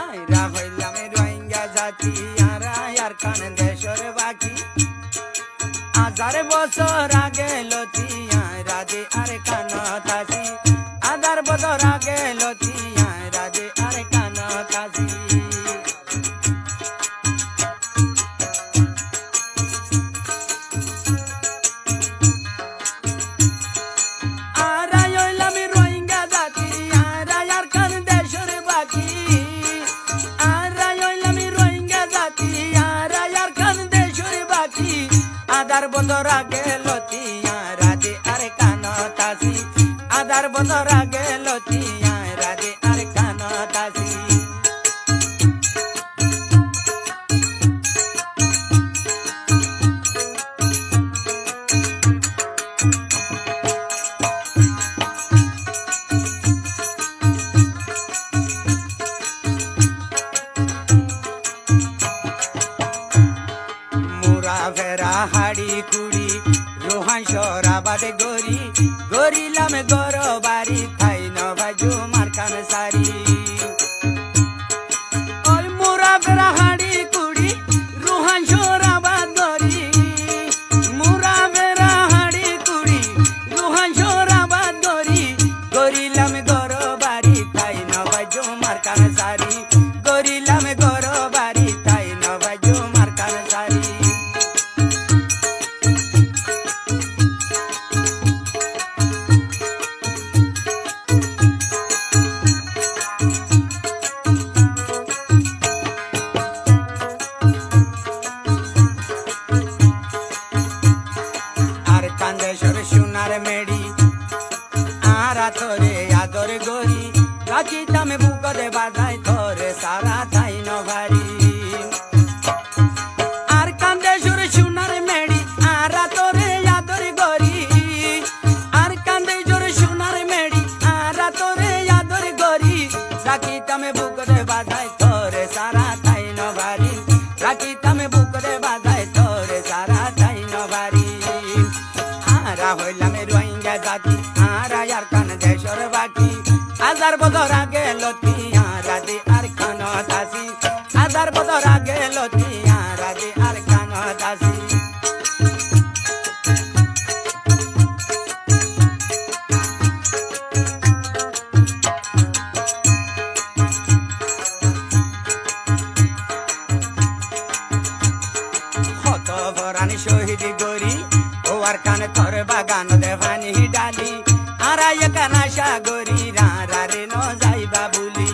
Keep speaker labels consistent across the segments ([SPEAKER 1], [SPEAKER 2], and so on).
[SPEAKER 1] আইরা হইলাম রোহিঙ্গা জাতি আরা আর কান দেশর বাকি 1000 বছর আগে লতিয়া রাজে আর কানতাছি 1000 বছর আগে লতিয়া রাজে আর কানতাছি আদার বদর আগে লতিয়া রাজে আর কানতাছি 1000 বছর আগে লতিয়া রাজে আর কানতাছি ফেরা হাড়ি কুড়ি রোহান সরাবাদে গরি গরিলাম গর বাড়ি খাই নবাজু মারখান সারি ওই মোরা ফেরা হাড়ি কুড়ি রোহান সরাবাদ গরি মোরা ফেরা হাড়ি কুড়ি রোহান সরাবাদ গরি গরিলাম গর বাড়ি খাই নবাজু মারখান সারি গরিলাম গর বাড়ি খাই নবাজু মারখান সারি সোনার মেড়ি আরা তোরে আদর গরি রাখিতাম বুকরে বাজাই তোরে সারা তাই নভারি আর কান্দেশ্বর সোনার মেড়ি আরা তোরে আদর গরি আর কান্দেশ্বর সোনার মেড়ি আরা তোরে আদর গরি রাখিতাম বুকরে বাজাই তোরে সারা তাই নভারি রাখিতাম বুকরে বাজাই তোরে সারা তাই নভারি আরা হইলাম রোহিঙ্গা জাতি আরা আর কান দেশর বাকি 1000 বছর আগে লতিয়া রাজে আর কানতাছি 1000 বছর আগে লতিয়া রাজে আর কানতাছি হত ভরানি শহীদ গরি ওয়ার কান তোর বাগান দেভানি ডালি আরাই কানা সাগরি রা রে ন যাইবা বুলি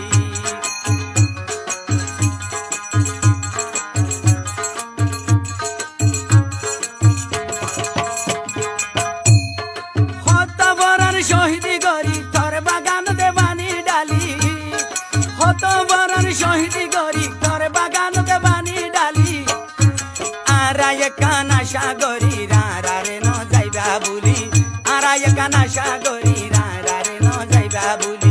[SPEAKER 1] হত বরণ শহীদ গরি তোর বাগান দেভানি ডালি হত বরণ শহীদ গরি তোর বাগান দেভানি ডালি আরাই কানা সাগরি রা রে ন যাইবা বুলি আরাই কানা সাগরি রা রে ন যাইবা বুলি